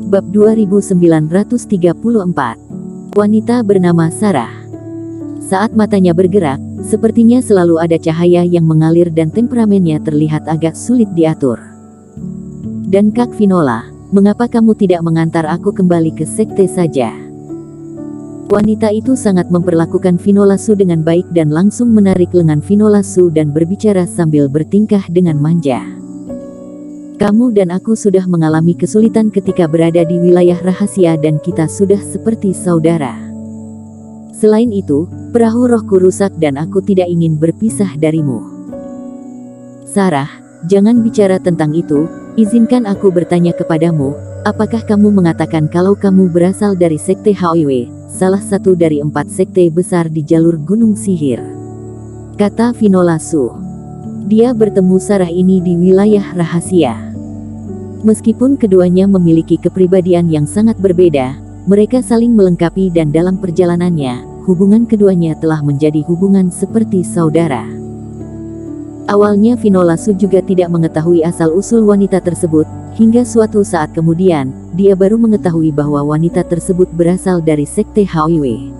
Bab 2934. Wanita bernama Sarah. Saat matanya bergerak, sepertinya selalu ada cahaya yang mengalir dan temperamennya terlihat agak sulit diatur. Dan Kak Vinola, mengapa kamu tidak mengantar aku kembali ke sekte saja? Wanita itu sangat memperlakukan Vinola Su dengan baik dan langsung menarik lengan Vinola Su dan berbicara sambil bertingkah dengan manja. Kamu dan aku sudah mengalami kesulitan ketika berada di wilayah rahasia dan kita sudah seperti saudara. Selain itu, perahu rohku rusak dan aku tidak ingin berpisah darimu. Sarah, jangan bicara tentang itu, izinkan aku bertanya kepadamu, apakah kamu mengatakan kalau kamu berasal dari sekte HOIW, salah satu dari 4 sekte besar di jalur Gunung Sihir? Kata Vinola Su. Dia bertemu Sarah ini di wilayah rahasia. Meskipun keduanya memiliki kepribadian yang sangat berbeda, mereka saling melengkapi dan dalam perjalanannya, hubungan keduanya telah menjadi hubungan seperti saudara. Awalnya Vinola Su juga tidak mengetahui asal-usul wanita tersebut, hingga suatu saat kemudian, dia baru mengetahui bahwa wanita tersebut berasal dari sekte HOIW.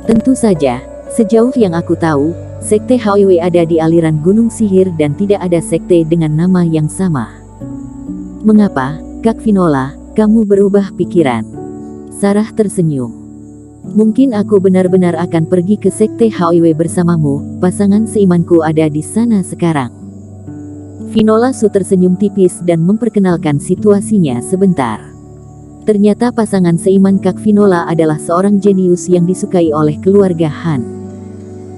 Tentu saja, sejauh yang aku tahu, sekte HOIW ada di aliran Gunung Sihir dan tidak ada sekte dengan nama yang sama. Mengapa, Kak Vinola, kamu berubah pikiran? Sarah tersenyum. Mungkin aku benar-benar akan pergi ke sekte HOIW bersamamu, pasangan seimanku ada di sana sekarang. Vinola Su tersenyum tipis dan memperkenalkan situasinya sebentar. Ternyata pasangan seiman Kak Vinola adalah seorang jenius yang disukai oleh keluarga Han.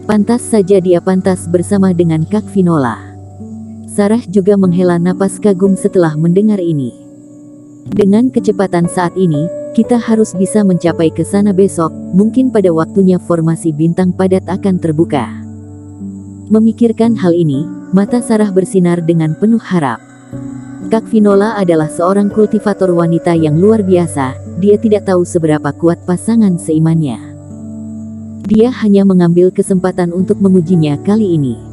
Pantas saja dia pantas bersama dengan Kak Vinola. Sarah juga menghela napas kagum setelah mendengar ini. Dengan kecepatan saat ini, kita harus bisa mencapai ke sana besok, mungkin pada waktunya formasi bintang padat akan terbuka. Memikirkan hal ini, mata Sarah bersinar dengan penuh harap. Kak Vinola adalah seorang kultivator wanita yang luar biasa, dia tidak tahu seberapa kuat pasangan seimannya. Dia hanya mengambil kesempatan untuk mengujinya kali ini.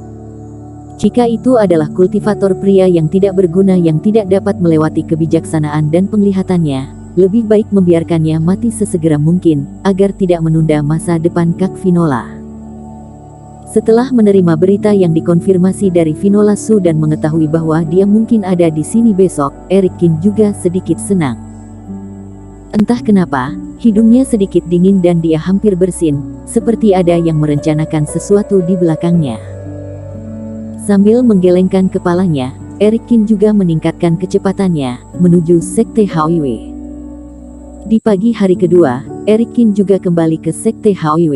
Jika itu adalah kultivator pria yang tidak berguna yang tidak dapat melewati kebijaksanaan dan penglihatannya, lebih baik membiarkannya mati sesegera mungkin, agar tidak menunda masa depan Kak Vinola. Setelah menerima berita yang dikonfirmasi dari Vinola Su dan mengetahui bahwa dia mungkin ada di sini besok, Eric Kin juga sedikit senang. Entah kenapa, hidungnya sedikit dingin dan dia hampir bersin, seperti ada yang merencanakan sesuatu di belakangnya. Sambil menggelengkan kepalanya, Eric Kin juga meningkatkan kecepatannya, menuju sekte HOIW. Di pagi hari kedua, Eric Kin juga kembali ke sekte HOIW.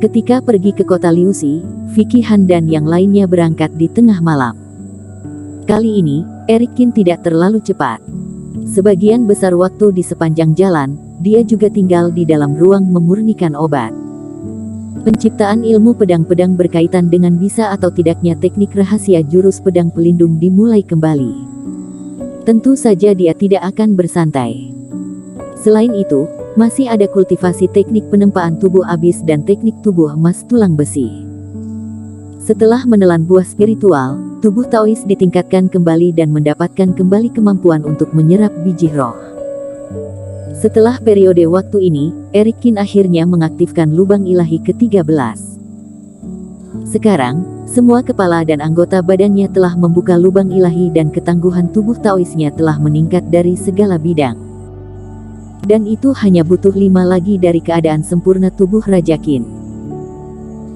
Ketika pergi ke kota Liuxi, Vicky Han dan yang lainnya berangkat di tengah malam. Kali ini, Eric Kin tidak terlalu cepat. Sebagian besar waktu di sepanjang jalan, dia juga tinggal di dalam ruang memurnikan obat. Penciptaan ilmu pedang-pedang berkaitan dengan bisa atau tidaknya teknik rahasia jurus pedang pelindung dimulai kembali. Tentu saja dia tidak akan bersantai. Selain itu, masih ada kultivasi teknik penempaan tubuh abis dan teknik tubuh emas tulang besi. Setelah menelan buah spiritual, tubuh Taois ditingkatkan kembali dan mendapatkan kembali kemampuan untuk menyerap biji roh. Setelah periode waktu ini, Eric Kin akhirnya mengaktifkan lubang ilahi ke-13. Sekarang, semua kepala dan anggota badannya telah membuka lubang ilahi dan ketangguhan tubuh Taoisnya telah meningkat dari segala bidang. Dan itu hanya butuh 5 lagi dari keadaan sempurna tubuh Raja Kin.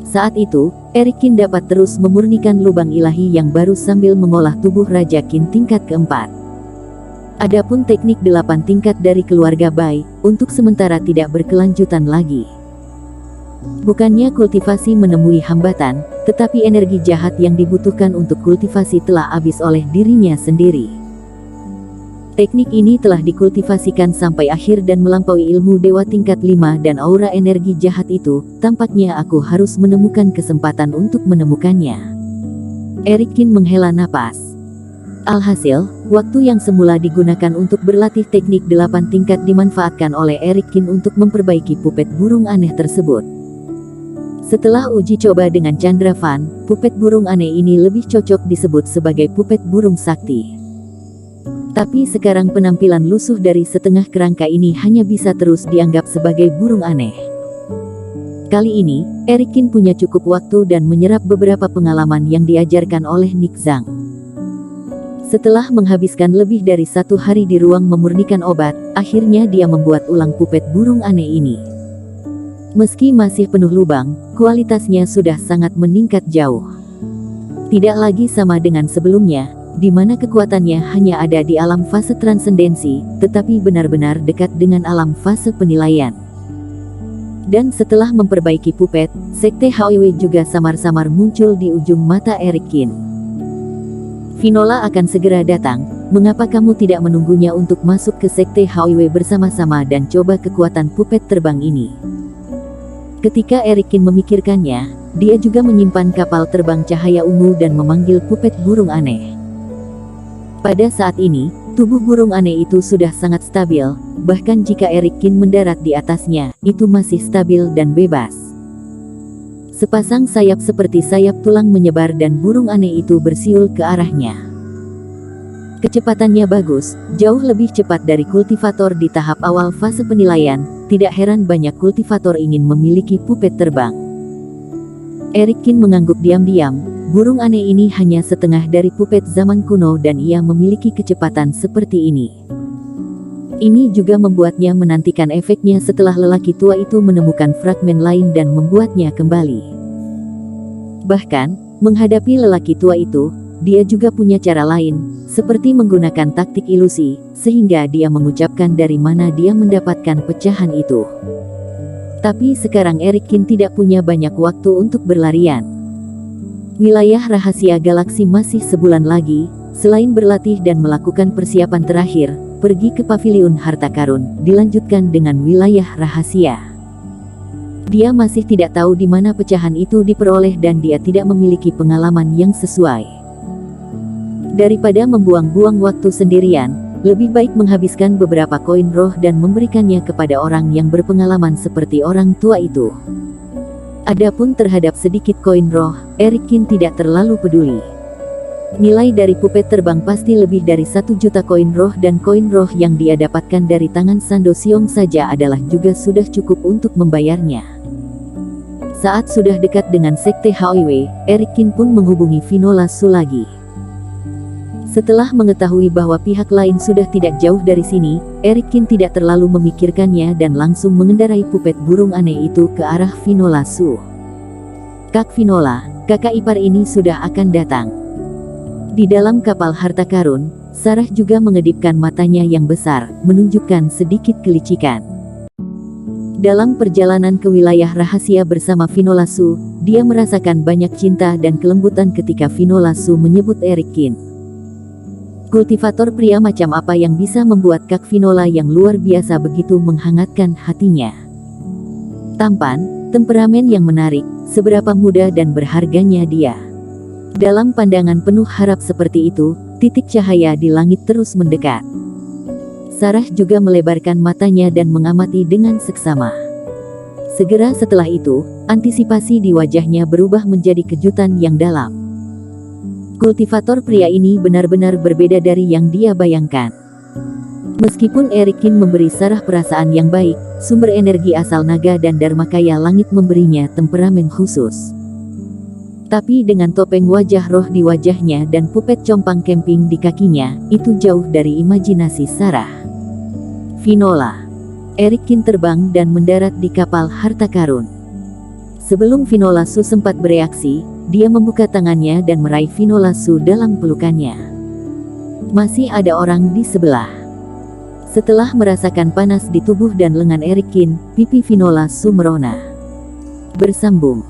Saat itu, Eric Kin dapat terus memurnikan lubang ilahi yang baru sambil mengolah tubuh Raja Kin tingkat keempat. Adapun teknik 8 tingkat dari keluarga Bai, untuk sementara tidak berkelanjutan lagi. Bukannya kultivasi menemui hambatan, tetapi energi jahat yang dibutuhkan untuk kultivasi telah habis oleh dirinya sendiri. Teknik ini telah dikultivasikan sampai akhir dan melampaui ilmu dewa tingkat 5 dan aura energi jahat itu, tampaknya aku harus menemukan kesempatan untuk menemukannya. Eric Kin menghela napas. Alhasil, waktu yang semula digunakan untuk berlatih teknik 8 tingkat dimanfaatkan oleh Eric Kin untuk memperbaiki pupet burung aneh tersebut. Setelah uji coba dengan Chandra Van, pupet burung aneh ini lebih cocok disebut sebagai pupet burung sakti. Tapi sekarang penampilan lusuh dari setengah kerangka ini hanya bisa terus dianggap sebagai burung aneh. Kali ini, Erikin punya cukup waktu dan menyerap beberapa pengalaman yang diajarkan oleh Nick Zhang. Setelah menghabiskan lebih dari 1 hari di ruang memurnikan obat, akhirnya dia membuat ulang pupet burung aneh ini. Meski masih penuh lubang, kualitasnya sudah sangat meningkat jauh. Tidak lagi sama dengan sebelumnya, di mana kekuatannya hanya ada di alam fase transendensi, tetapi benar-benar dekat dengan alam fase penilaian. Dan setelah memperbaiki pupet, Sekte HOW juga samar-samar muncul di ujung mata Erikin. Finola akan segera datang, mengapa kamu tidak menunggunya untuk masuk ke Sekte HOW bersama-sama dan coba kekuatan pupet terbang ini? Ketika Erikin memikirkannya, dia juga menyimpan kapal terbang cahaya ungu dan memanggil pupet burung aneh. Pada saat ini, tubuh burung aneh itu sudah sangat stabil, bahkan jika Erikin mendarat di atasnya, itu masih stabil dan bebas. Sepasang sayap seperti sayap tulang menyebar dan burung aneh itu bersiul ke arahnya. Kecepatannya bagus, jauh lebih cepat dari kultivator di tahap awal fase penilaian, tidak heran banyak kultivator ingin memiliki pupet terbang. Erikin mengangguk diam-diam, burung aneh ini hanya setengah dari pupet zaman kuno dan ia memiliki kecepatan seperti ini. Ini juga membuatnya menantikan efeknya setelah lelaki tua itu menemukan fragmen lain dan membuatnya kembali. Bahkan, menghadapi lelaki tua itu, dia juga punya cara lain, seperti menggunakan taktik ilusi, sehingga dia mengucapkan dari mana dia mendapatkan pecahan itu. Tapi sekarang Erikin tidak punya banyak waktu untuk berlarian. Wilayah rahasia galaksi masih sebulan lagi, selain berlatih dan melakukan persiapan terakhir, pergi ke paviliun harta karun, dilanjutkan dengan wilayah rahasia. Dia masih tidak tahu di mana pecahan itu diperoleh dan dia tidak memiliki pengalaman yang sesuai. Daripada membuang-buang waktu sendirian, lebih baik menghabiskan beberapa koin roh dan memberikannya kepada orang yang berpengalaman seperti orang tua itu. Adapun terhadap sedikit koin roh, Erikin tidak terlalu peduli. Nilai dari pupet terbang pasti lebih dari 1 juta koin roh dan koin roh yang dia dapatkan dari tangan Sando Siong saja adalah juga sudah cukup untuk membayarnya. Saat sudah dekat dengan Sekte HOW, Erikin pun menghubungi Finola Su lagi. Setelah mengetahui bahwa pihak lain sudah tidak jauh dari sini, Erikin tidak terlalu memikirkannya dan langsung mengendarai pupet burung aneh itu ke arah Finola Su. Kak Finola, kakak ipar ini sudah akan datang. Di dalam kapal harta karun, Sarah juga mengedipkan matanya yang besar, menunjukkan sedikit kelicikan. Dalam perjalanan ke wilayah rahasia bersama Finola Su, dia merasakan banyak cinta dan kelembutan ketika Finola Su menyebut Erikin. Kultivator pria macam apa yang bisa membuat Kak Finola yang luar biasa begitu menghangatkan hatinya? Tampan, temperamen yang menarik, seberapa muda dan berharganya dia. Dalam pandangan penuh harap seperti itu, titik cahaya di langit terus mendekat. Sarah juga melebarkan matanya dan mengamati dengan seksama. Segera setelah itu, antisipasi di wajahnya berubah menjadi kejutan yang dalam. Kultivator pria ini benar-benar berbeda dari yang dia bayangkan. Meskipun Erikin memberi Sarah perasaan yang baik, sumber energi asal naga dan dharmakaya langit memberinya temperamen khusus. Tapi dengan topeng wajah roh di wajahnya dan pupet compang camping di kakinya, itu jauh dari imajinasi Sarah. Finola. Erikin terbang dan mendarat di kapal harta karun. Sebelum Finola Su sempat bereaksi, dia membuka tangannya dan meraih Finola Su dalam pelukannya. Masih ada orang di sebelah. Setelah merasakan panas di tubuh dan lengan Erikin, pipi Finola Su merona. Bersambung.